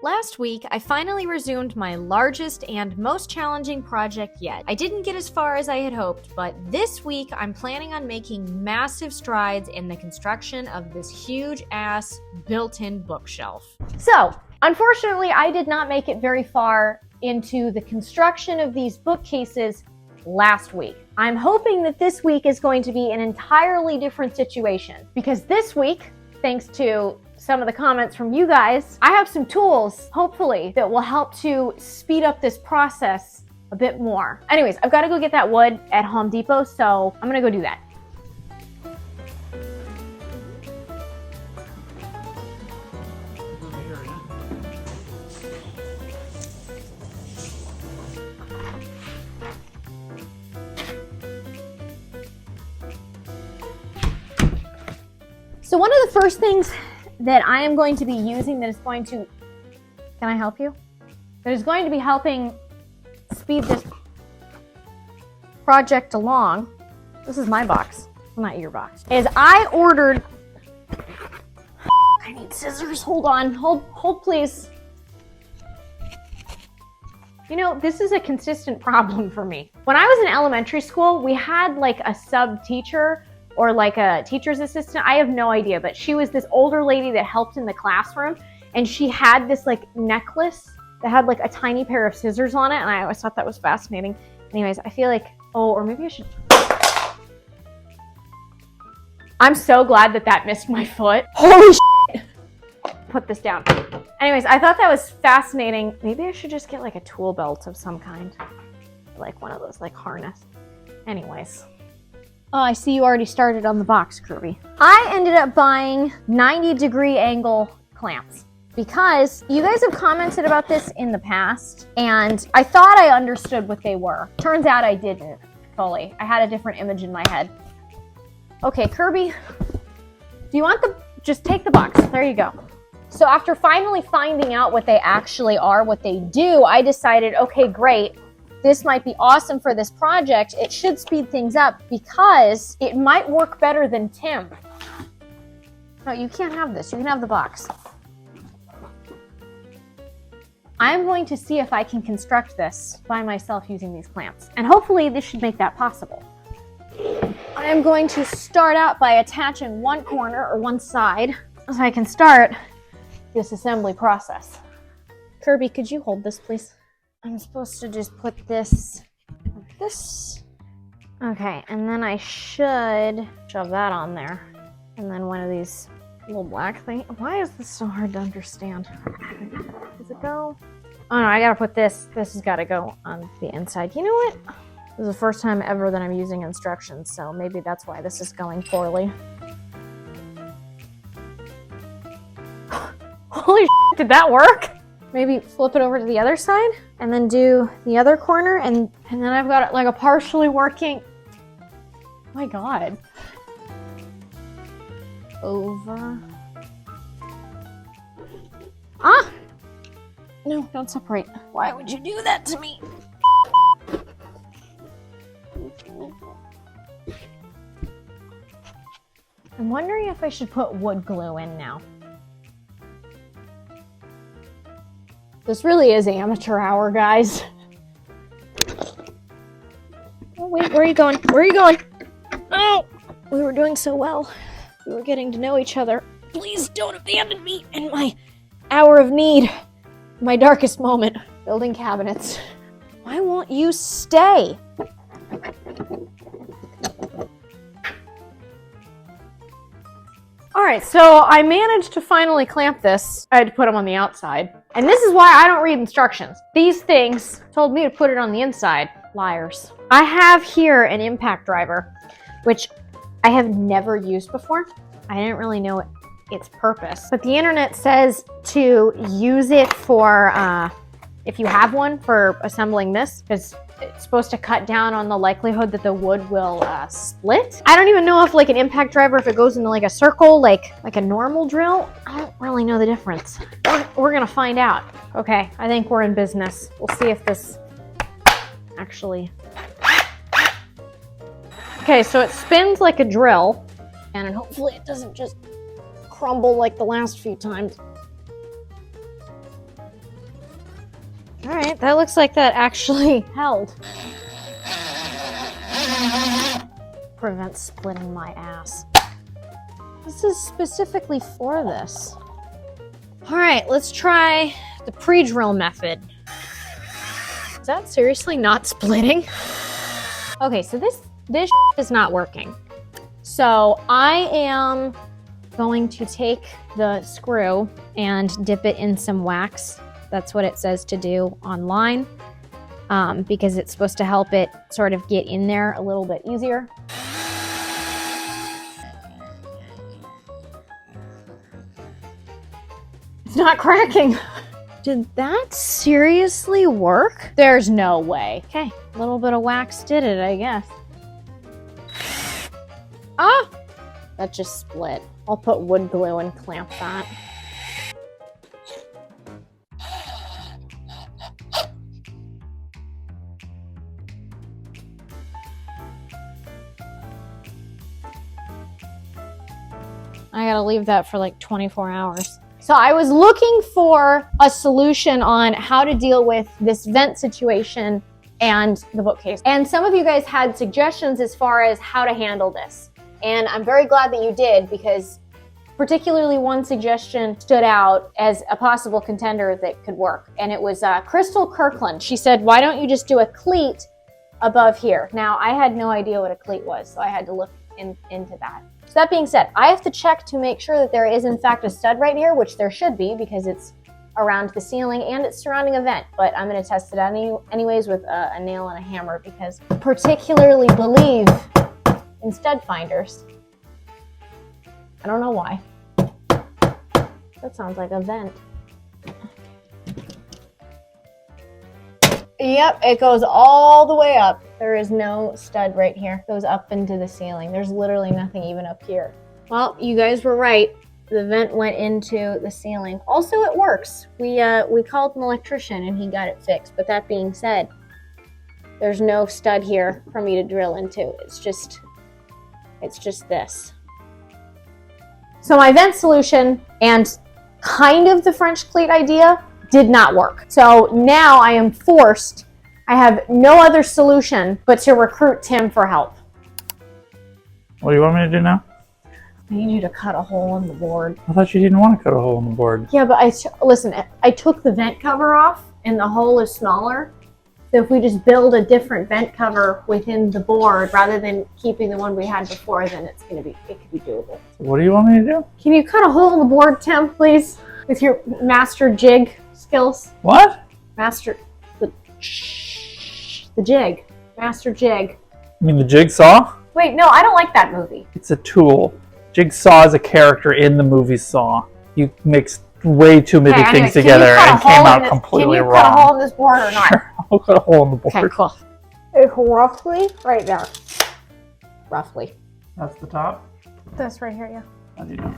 Last week, I finally resumed my largest and most challenging project yet. I didn't get as far as I had hoped, but this week I'm planning on making massive strides in the construction of this huge-ass built-in bookshelf. So, unfortunately, I did not make it very far into the construction of these bookcases last week. I'm hoping that this week is going to be an entirely different situation, because this week, thanks to some of the comments from you guys, I have some tools, hopefully, that will help to speed up this process a bit more. Anyways, I've got to go get that wood at Home Depot, so I'm gonna go do that. So one of the first things that I am going to be using that is going to, can I help you? That is going to be helping speed this project along. This is my box, not your box. Is I ordered, I need scissors, hold on, hold please. You know, this is a consistent problem for me. When I was in elementary school, we had like a sub teacher or like a teacher's assistant, I have no idea, but she was this older lady that helped in the classroom, and she had this like necklace that had like a tiny pair of scissors on it, and I always thought that was fascinating. Anyways, I feel like, oh, or maybe I should. I'm so glad that that missed my foot. Holy shit! Put this down. Anyways, I thought that was fascinating. Maybe I should just get like a tool belt of some kind. Like one of those like harness. Anyways. Oh, I see you already started on the box, Kirby. I ended up buying 90-degree angle clamps because you guys have commented about this in the past, and I thought I understood what they were. Turns out I didn't fully. I had a different image in my head. Okay, Kirby, do you want just take the box. There you go. So after finally finding out what they actually are, what they do, I decided, okay, great. This might be awesome for this project. It should speed things up because it might work better than Tim. No, you can't have this. You can have the box. I'm going to see if I can construct this by myself using these clamps. And hopefully this should make that possible. I am going to start out by attaching one corner or one side so I can start this assembly process. Kirby, could you hold this, please? I'm supposed to just put this like this. Okay, and then I should shove that on there. And then one of these little black things. Why is this so hard to understand? Does it go? Oh no, I gotta put this. This has gotta go on the inside. You know what? This is the first time ever that I'm using instructions, so maybe that's why this is going poorly. Holy shit, did that work? Maybe flip it over to the other side and then do the other corner, and then I've got like a partially working, oh my God. Over. Ah! No, don't separate. Why would you do that to me? I'm wondering if I should put wood glue in now. This really is amateur hour, guys. Oh, wait, where are you going? Where are you going? Oh, we were doing so well. We were getting to know each other. Please don't abandon me in my hour of need. My darkest moment. Building cabinets. Why won't you stay? All right, so I managed to finally clamp this. I had to put them on the outside. And this is why I don't read instructions. These things told me to put it on the inside. Liars. I have here an impact driver, which I have never used before. I didn't really know its purpose. But the internet says to use it for, if you have one, for assembling this, because it's supposed to cut down on the likelihood that the wood will split. I don't even know if like an impact driver, if it goes into like a circle, like a normal drill. I don't really know the difference. We're gonna find out. Okay, I think we're in business. We'll see if this actually. Okay, so it spins like a drill, and hopefully it doesn't just crumble like the last few times. All right, that looks like that actually held. Prevent splitting my ass. This is specifically for this. All right, let's try the pre-drill method. Is that seriously not splitting? Okay, so this is not working. So I am going to take the screw and dip it in some wax. That's what it says to do online, because it's supposed to help it sort of get in there a little bit easier. It's not cracking. Did that seriously work? There's no way. Okay, a little bit of wax did it, I guess. Ah! That just split. I'll put wood glue and clamp that. I gotta leave that for like 24 hours. So I was looking for a solution on how to deal with this vent situation and the bookcase. And some of you guys had suggestions as far as how to handle this. And I'm very glad that you did, because particularly one suggestion stood out as a possible contender that could work. And it was Crystal Kirkland. She said, why don't you just do a cleat above here? Now, I had no idea what a cleat was, so I had to look into that. So that being said, I have to check to make sure that there is in fact a stud right here, which there should be because it's around the ceiling and it's surrounding a vent, but I'm gonna test it anyways with a nail and a hammer, because I particularly believe in stud finders. I don't know why. That sounds like a vent. Yep, it goes all the way up. There is no stud right here. It goes up into the ceiling. There's literally nothing even up here. Well, you guys were right. The vent went into the ceiling. Also, it works. We called an electrician and he got it fixed. But that being said, there's no stud here for me to drill into. It's just this. So my vent solution and kind of the French cleat idea did not work. So now I am forced, I have no other solution but to recruit Tim for help. What do you want me to do now? I need you to cut a hole in the board. I thought you didn't want to cut a hole in the board. Yeah, but listen, I took the vent cover off and the hole is smaller. So if we just build a different vent cover within the board rather than keeping the one we had before, then it could be doable. What do you want me to do? Can you cut a hole in the board, Tim, please? With your master jig skills. What? Master the jig. Master jig. You mean the jigsaw? Wait, no, I don't like that movie. It's a tool. Jigsaw is a character in the movie Saw. You mixed way too many things together and came out completely wrong. Can you cut a hole in this board or not? Sure, I'll cut a hole in the board. Okay, cool. It's roughly right there. Roughly. That's the top? That's right here, yeah. How do you know?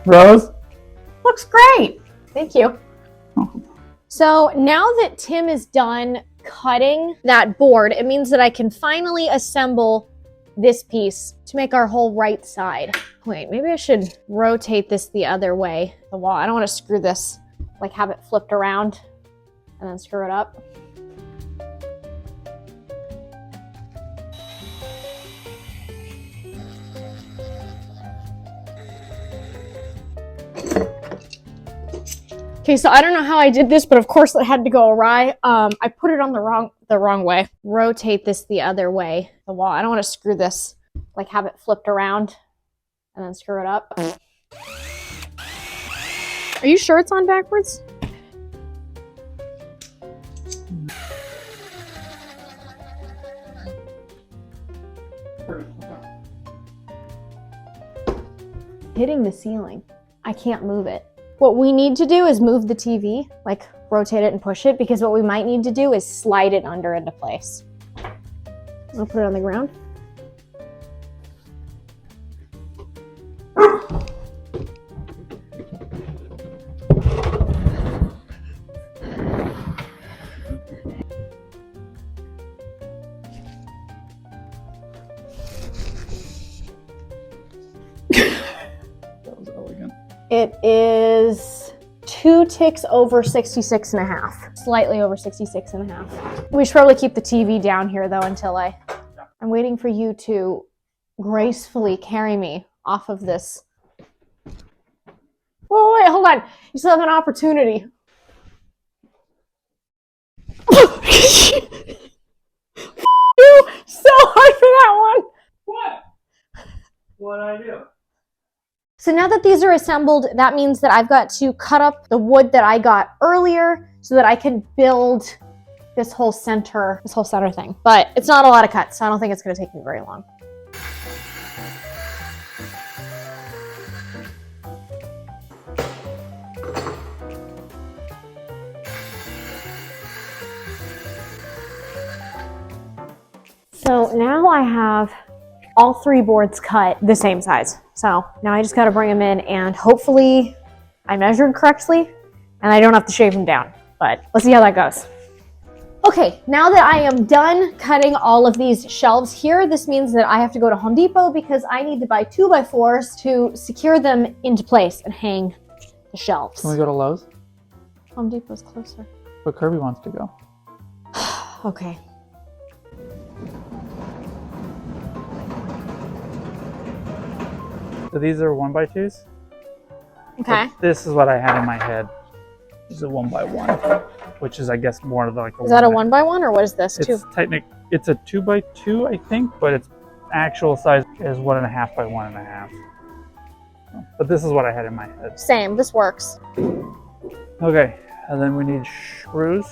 Rose? Looks great. Thank you. So now that Tim is done cutting that board, it means that I can finally assemble this piece to make our whole right side. Wait, maybe I should rotate this the other way, the wall. I don't want to screw this, like have it flipped around and then screw it up. Okay, so I don't know how I did this, but of course it had to go awry. I put it on the wrong way. Rotate this the other way, the wall. I don't want to screw this, like have it flipped around and then screw it up. Are you sure it's on backwards? Hitting the ceiling. I can't move it. What we need to do is move the TV, like rotate it and push it, because what we might need to do is slide it under into place. I'll put it on the ground. It is 2 ticks over 66 and a half. Slightly over 66 and a half. We should probably keep the TV down here though until I'm waiting for you to gracefully carry me off of this. Whoa, wait, hold on. You still have an opportunity. You so hard for that one. What? What'd I do? So now that these are assembled, that means that I've got to cut up the wood that I got earlier so that I can build this whole center thing. But it's not a lot of cuts, so I don't think it's going to take me very long. So now I have all 3 boards cut the same size. So now I just got to bring them in and hopefully I measured correctly and I don't have to shave them down, but let's see how that goes. Okay, now that I am done cutting all of these shelves here, this means that I have to go to Home Depot because I need to buy 2x4s to secure them into place and hang the shelves. Can we go to Lowe's? Home Depot's closer. But Kirby wants to go. Okay. So these are 1x2s? Okay. But this is what I had in my head. This is a 1x1, which is, I guess, more of like a. Is that a 1x1 or what is this? It's It's a 2x2, I think, but its actual size is 1.5 by 1.5. But this is what I had in my head. Same. This works. Okay, and then we need screws.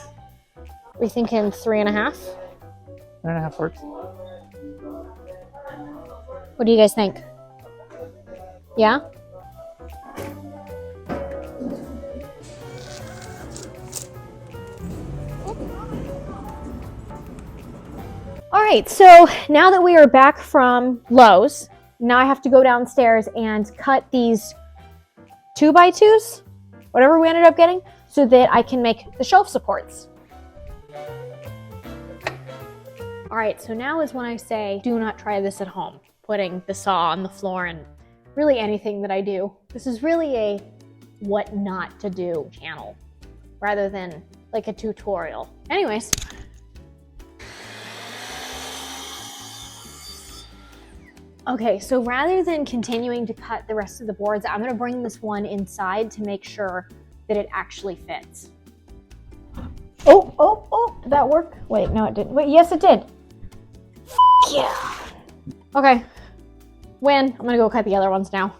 We thinking 3.5? 3.5 works. What do you guys think? Yeah? All right, so now that we are back from Lowe's, now I have to go downstairs and cut these 2x2s, whatever we ended up getting, so that I can make the shelf supports. All right, so now is when I say, do not try this at home, putting the saw on the floor and really anything that I do. This is really a what not to do channel rather than like a tutorial. Anyways. Okay, so rather than continuing to cut the rest of the boards, I'm gonna bring this one inside to make sure that it actually fits. Oh, did that work? Wait, no it didn't. Wait, yes it did. Yeah. Okay, win. I'm gonna go cut the other ones now.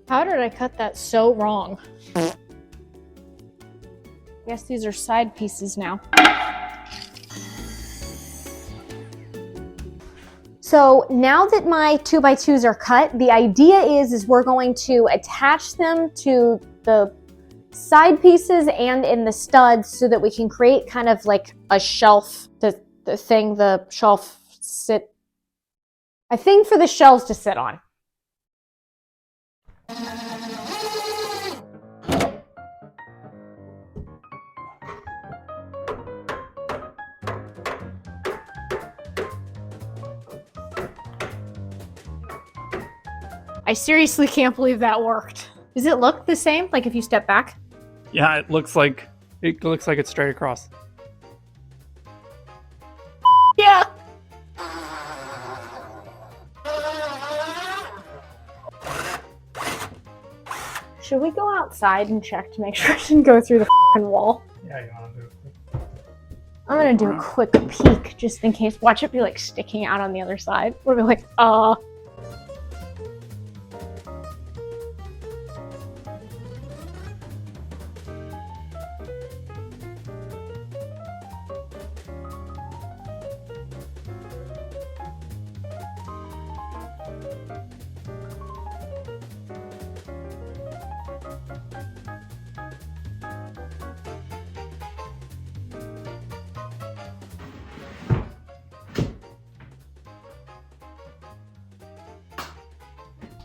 How did I cut that so wrong? I guess these are side pieces now. So now that my 2x2s are cut, the idea is we're going to attach them to the side pieces and in the studs so that we can create kind of like a shelf, a thing for the shelves to sit on. I seriously can't believe that worked. Does it look the same, like if you step back? Yeah, it looks like it's straight across. Yeah. Should we go outside and check to make sure it didn't go through the fucking wall? Yeah, you want to do it. I'm gonna do a quick peek just in case. Watch it be like sticking out on the other side. We'll be like,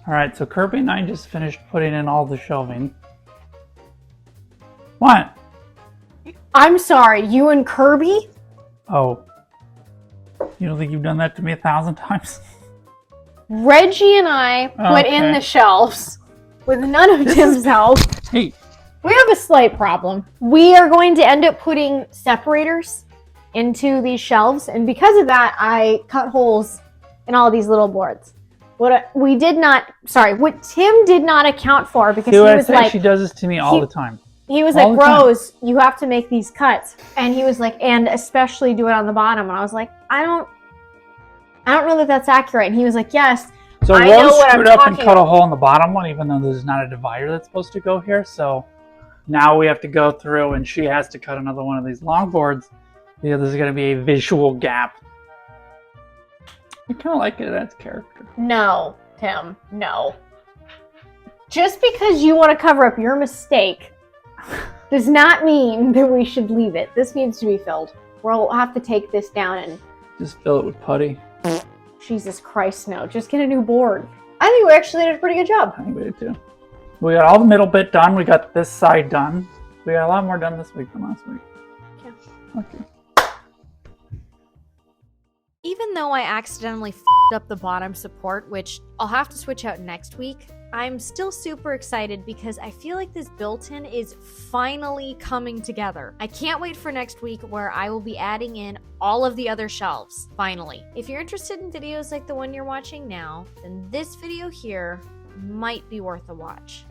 All right, so Kirby and I just finished putting in all the shelving. What? I'm sorry, you and Kirby? Oh. You don't think you've done that to me 1,000 times? Reggie and I put in the shelves with none of Tim's help. Hey. We have a slight problem. We are going to end up putting separators into these shelves, and because of that, I cut holes in all these little boards. What Tim did not account for, because he was like, she does this to me all the time. He was like, Rose, you have to make these cuts. And he was like, and especially do it on the bottom. And I was like, I don't know that that's accurate. And he was like, yes. So Rose screwed up and cut a hole in the bottom one, even though there's not a divider that's supposed to go here. So now we have to go through, and she has to cut another one of these long boards, because there's going to be a visual gap. I kind of like it as character. No, Tim, no. Just because you want to cover up your mistake does not mean that we should leave it. This needs to be filled. We'll have to take this down and... just fill it with putty. Jesus Christ, no. Just get a new board. I think we actually did a pretty good job. I think we did too. We got all the middle bit done. We got this side done. We got a lot more done this week than last week. Yeah. Okay. Even though I accidentally f***ed up the bottom support, which I'll have to switch out next week, I'm still super excited because I feel like this built-in is finally coming together. I can't wait for next week, where I will be adding in all of the other shelves, finally. If you're interested in videos like the one you're watching now, then this video here might be worth a watch.